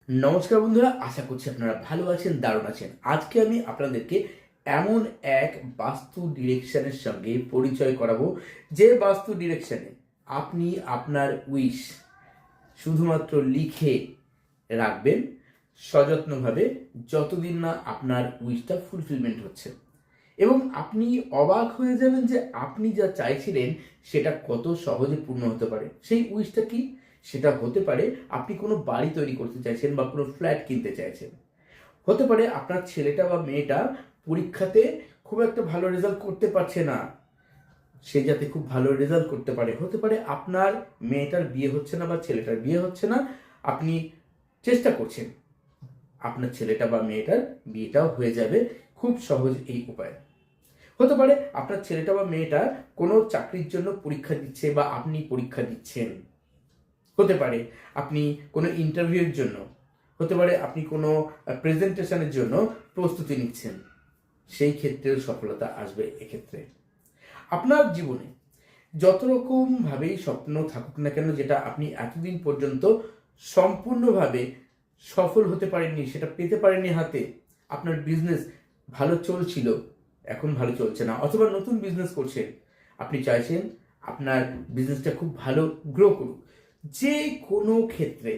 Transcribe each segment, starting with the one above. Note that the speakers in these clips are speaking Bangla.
নমস্কার বন্ধুরা, আশা করছি আপনারা ভালো আছেন, দারুণ আছেন। আজকে আমি আপনাদেরকে এমন এক বাস্তু ডিরেকশনের সঙ্গে পরিচয় করাবো, যে বাস্তু ডিরেকশনে আপনি আপনার উইশ শুধুমাত্র লিখে রাখবেন সযত্নভাবে, যতদিন না আপনার উইশটা ফুলফিলমেন্ট হচ্ছে। এবং আপনি অবাক হয়ে যাবেন যে আপনি যা চাইছিলেন সেটা কত সহজে পূর্ণ হতে পারে। সেই উইশটা কি? সেটা হতে পারে আপনি কোনো বাড়ি তৈরি করতে চাইছেন বা কোনো ফ্ল্যাট কিনতে চাইছেন। হতে পারে আপনার ছেলেটা বা মেয়েটা পরীক্ষাতে খুব একটা ভালো রেজাল্ট করতে পারছে না, সে যাতে খুব ভালো রেজাল্ট করতে পারে। হতে পারে আপনার মেয়েটার বিয়ে হচ্ছে না বা ছেলেটার বিয়ে হচ্ছে না, আপনি চেষ্টা করছেন আপনার ছেলেটা বা মেয়েটার বিয়েটাও হয়ে যাবে খুব সহজ এই উপায়ে। হতে পারে আপনার ছেলেটা বা মেয়েটা কোনো চাকরির জন্য পরীক্ষা দিচ্ছে বা আপনি পরীক্ষা দিচ্ছেন। হতে পারে আপনি কোনো ইন্টারভিউর জন্য, হতে পারে আপনি কোনো প্রেজেন্টেশনের জন্য প্রস্তুতি নিচ্ছেন। সেই ক্ষেত্রেও সফলতা আসবে। এক্ষেত্রে আপনার জীবনে যত রকমভাবেই স্বপ্ন থাকুক না কেন, যেটা আপনি এতদিন পর্যন্ত সম্পূর্ণভাবে সফল হতে পারেননি, সেটা পেতে পারেননি হাতে, আপনার বিজনেস ভালো চলছিল, এখন ভালো চলছে না, অথবা নতুন বিজনেস করছেন, আপনি চাইছেন আপনার বিজনেসটা খুব ভালো গ্রো করুক, যে কোনো ক্ষেত্রে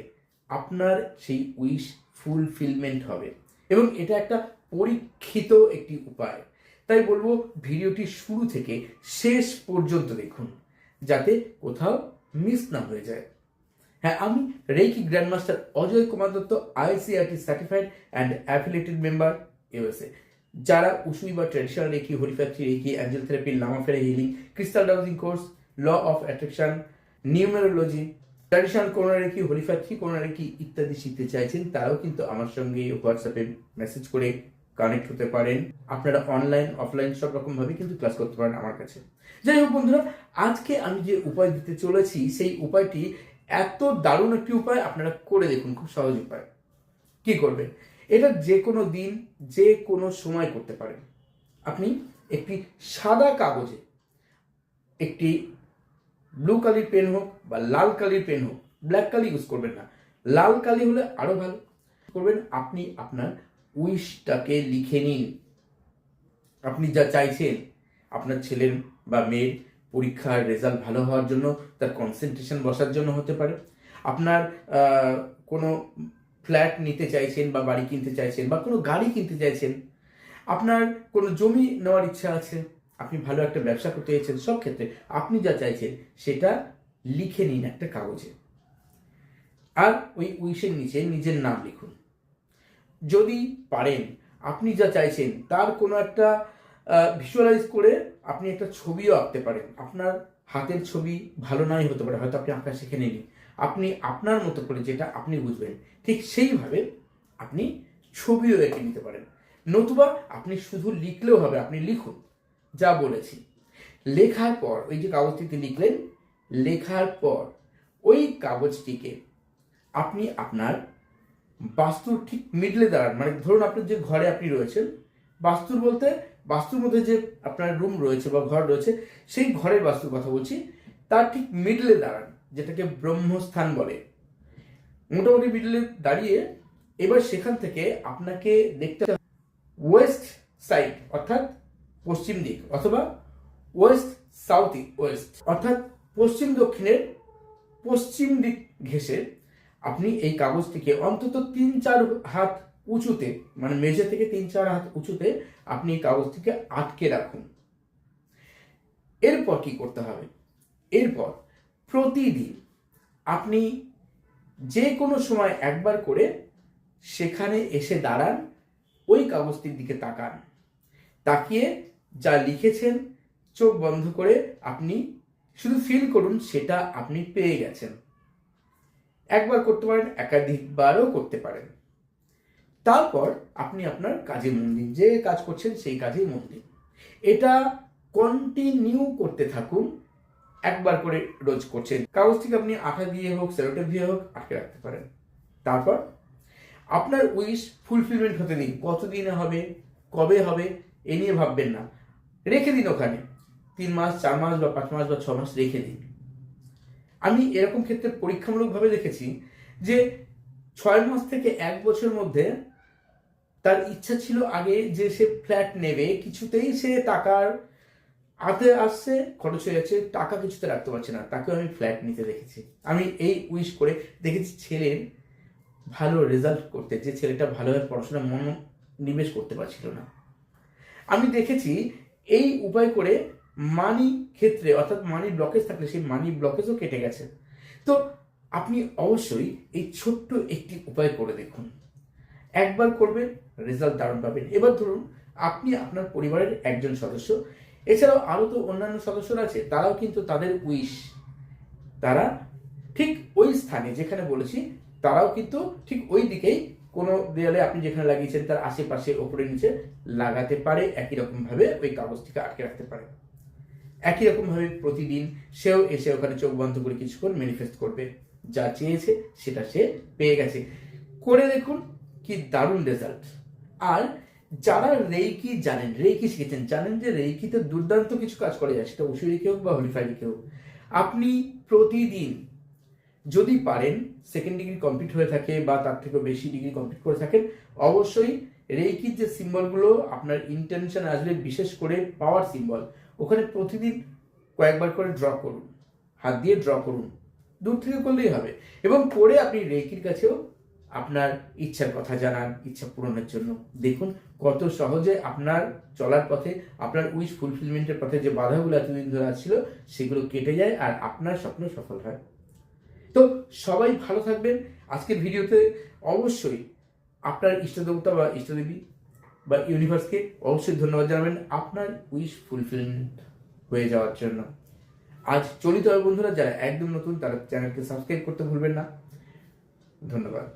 আপনার সেই উইশ ফুলফিলমেন্ট হবে। এবং এটা একটা পরীক্ষিত একটি উপায়। তাই বলবো, ভিডিওটি শুরু থেকে শেষ পর্যন্ত দেখুন, যাতে কোথাও মিস না হয়ে যায়। হ্যাঁ, আমি reiki grandmaster Ajay Kumar Dutta, ICRT certified and affiliated member, USA. যারা উসুই বা ট্র্যাডিশনাল রেকি, হরিফ্যাক্টরি রেকি, অ্যাঞ্জেল থেরাপি, লামাফেরা healing, crystal dowsing course, law of attraction, numerology, traditional কোরোনা রেকি, হরিফ্যাক্টরি কোরোনা রেকি ইত্যাদি শিখতে চাইছেন, তারাও কিন্তু আমার সঙ্গে হোয়াটসঅ্যাপে মেসেজ করে কানেক্ট হতে পারেন। আপনারা অনলাইন অফলাইন সব রকমভাবে কিন্তু ক্লাস করতে পারেন আমার কাছে। যাই হোক বন্ধুরা, আজকে আমি যে উপায় দিতে চলেছি সেই উপায়টি এত দারুণ একটি উপায়, আপনারা করে দেখুন, খুব সহজ উপায়। কি করবেন? এটা যে কোনো দিন যে কোনো সময় করতে পারেন। আপনি একটি সাদা কাগজে একটি ব্লু কালির পেন হোক বা লাল কালির পেন হোক, ব্ল্যাক কালি ইউজ করবেন না, লাল কালি হলে আরো ভালো। করবেন, আপনি আপনার উইশটাকে লিখে নিন। আপনি যা চাইছেন, আপনার ছেলের বা মেয়ের পরীক্ষার রেজাল্ট ভালো হওয়ার জন্য, তার কনসেন্ট্রেশন বসার জন্য হতে পারে, আপনার কোনো ফ্ল্যাট নিতে চাইছেন বা বাড়ি কিনতে চাইছেন বা কোনো গাড়ি কিনতে চাইছেন, আপনার কোনো জমি নেওয়ার ইচ্ছা আছে, আপনি ভালো একটা ব্যবসা করতে চাইছেন, সব ক্ষেত্রে আপনি যা চাইছেন সেটা লিখে নিন একটা কাগজে। আর ওই উইশের নিচে নিজের নাম লিখুন। যদি পারেন, আপনি যা চাইছেন তার কোনো একটা ভিজুয়ালাইজ করে আপনি একটা ছবিও আঁকতে পারেন। আপনার হাতের ছবি ভালো নাই হতে পারে, হয়তো আপনি আঁকা শিখে নেননি, আপনি আপনার মতো করে যেটা আপনি বুঝবেন ঠিক সেইভাবে আপনি ছবিও এঁকে নিতে পারেন। নতুবা আপনি শুধু লিখলেও হবে, আপনি লিখুন যা বলেছি। লেখার পর ওই যে কাগজটিতে লিখলেন, লেখার পর ওই কাগজটিকে আপনি আপনার বাস্তুর ঠিক মিডলে দাঁড়ান। মানে ধরুন আপনার যে ঘরে আপনি রয়েছেন, বাস্তুর বলতে বাস্তুর মধ্যে যে আপনার রুম রয়েছে বা ঘর রয়েছে, সেই ঘরের বাস্তুর কথা বলছি, তার ঠিক মিডলে দাঁড়ান, যেটাকে ব্রহ্মস্থান বলে। মোটামুটি মিডলে দাঁড়িয়ে এবার সেখান থেকে আপনাকে দেখতে ওয়েস্ট সাইড অর্থাৎ পশ্চিম দিক, অথবা ওয়েস্ট সাউথ ওয়েস্ট অর্থাৎ পশ্চিম দক্ষিণের পশ্চিম দিক ঘেঁষে আপনি এই কাগজটিকে অন্তত 3-4 হাত উঁচুতে, মানে মেঝে থেকে 3-4 হাত উঁচুতে আপনি এই কাগজটিকে আটকে রাখুন। এরপর কি করতে হবে? এরপর প্রতিদিন আপনি যে কোনো সময় একবার করে সেখানে এসে দাঁড়ান, ওই কাগজটির দিকে তাকান, তাকিয়ে যা লিখেছেন চোখ বন্ধ করে আপনি শুধু ফিল করুন সেটা আপনি পেয়ে গেছেন। একবার করতে পারেন, একাধিকবারও করতে পারেন। তারপর আপনি আপনার কাজে মন দিন, যে কাজ করছেন সেই কাজেই মন দিন। এটা কন্টিনিউ করতে থাকুন, একবার করে রোজ করছেন। কাগজটিকে আপনি আঠা দিয়ে হোক, সেলোটেপ দিয়ে হোক আটকে রাখতে পারেন। তারপর আপনার উইশ ফুলফিলমেন্ট হতে দিন। কতদিনে হবে, কবে হবে এ নিয়ে ভাববেন না, রেখে দিন ওখানে। 3 মাস, 4 মাস বা 5 মাস বা 6 মাস রেখে দিন। আমি এরকম ক্ষেত্রে পরীক্ষামূলকভাবে দেখেছি যে 6 মাস থেকে 1 বছরের মধ্যে তার ইচ্ছা ছিল আগে যে সে ফ্ল্যাট নেবে, কিছুতেই সে টাকার হাতে আসছে, খরচ হয়ে যাচ্ছে, টাকা কিছুতে রাখতে পারছে না, তাকে আমি ফ্ল্যাট নিতে দেখেছি। আমি এই উইশ করে দেখেছি ছেলের ভালো রেজাল্ট করতে, যে ছেলেটা ভালোভাবে পড়াশোনা মনোনিবেশ করতে পারছিল না। আমি দেখেছি এই উপায় করে মানি ক্ষেত্রে, অর্থাৎ মানি ব্লকেজ থাকলে সেই মানি ব্লকেজও কেটে গেছে। তো আপনি অবশ্যই এই ছোট্ট একটি উপায় করে দেখুন, একবার করবেন, রেজাল্ট দারুণ পাবেন। এবার ধরুন আপনি আপনার পরিবারের একজন সদস্য, এছাড়াও আরও তো অন্যান্য সদস্যরা আছে, তারাও কিন্তু তাদের উইশ তারা ঠিক ওই স্থানে যেখানে বলেছি, তারাও কিন্তু ঠিক ওই দিকেই কোনো দেয়ালে আপনি যেখানে লাগিয়েছেন তার আশেপাশে ওপরে নিচে লাগাতে পারে, একই রকমভাবে ওই কাগজটিকে আটকে রাখতে পারে। একই রকমভাবে প্রতিদিন সেও এসে ওখানে চোখ বন্ধ করে কিছুক্ষণ ম্যানিফেস্ট করবে, যা চেয়েছে সেটা সে পেয়ে গেছে। করে দেখুন কি দারুণ রেজাল্ট। আর যারা রেইকি জানেন, রেইকি শিখেছেন, জানেন যে রেইকিতে দুর্দান্ত কিছু কাজ করা যায়, সেটা উশু রেখে হোক বা হলিফাই রেখে হোক, আপনি প্রতিদিন যদি পারেন, সেকেন্ড ডিগ্রি কমপ্লিট হয়ে থাকে বা তার থেকেও বেশি ডিগ্রি কমপ্লিট করে থাকেন, অবশ্যই রেইকির যে সিম্বলগুলো আপনার ইন্টেনশন আসবে, বিশেষ করে পাওয়ার সিম্বল, ওখানে প্রতিদিন কয়েকবার করে ড্র করুন, হাত দিয়ে ড্র করুন, দূর থেকে করলেই হবে। এবং পরে আপনি রেইকির কাছেও আপনার ইচ্ছার কথা জানান, ইচ্ছা পূরণের জন্য। দেখুন কত সহজে আপনার চলার পথে, আপনার উইশ ফুলফিলমেন্টের পথে যে বাধাগুলো এতদিন ধরে আসছিল সেগুলো কেটে যায় আর আপনার স্বপ্ন সফল হয়। তো সবাই ভালো থাকবেন। আজকের ভিডিওতে অবশ্যই আপনার ইষ্টদেবতা বা ইষ্টদেবী বা ইউনিভার্সকে অবশ্যই ধন্যবাদ জানাবেন আপনার উইশ ফুলফিলমেন্ট হয়ে যাওয়ার জন্য। আজ চলিত বন্ধুরা যারা একদম নতুন, তারা চ্যানেলকে সাবস্ক্রাইব করতে ভুলবেন না। ধন্যবাদ।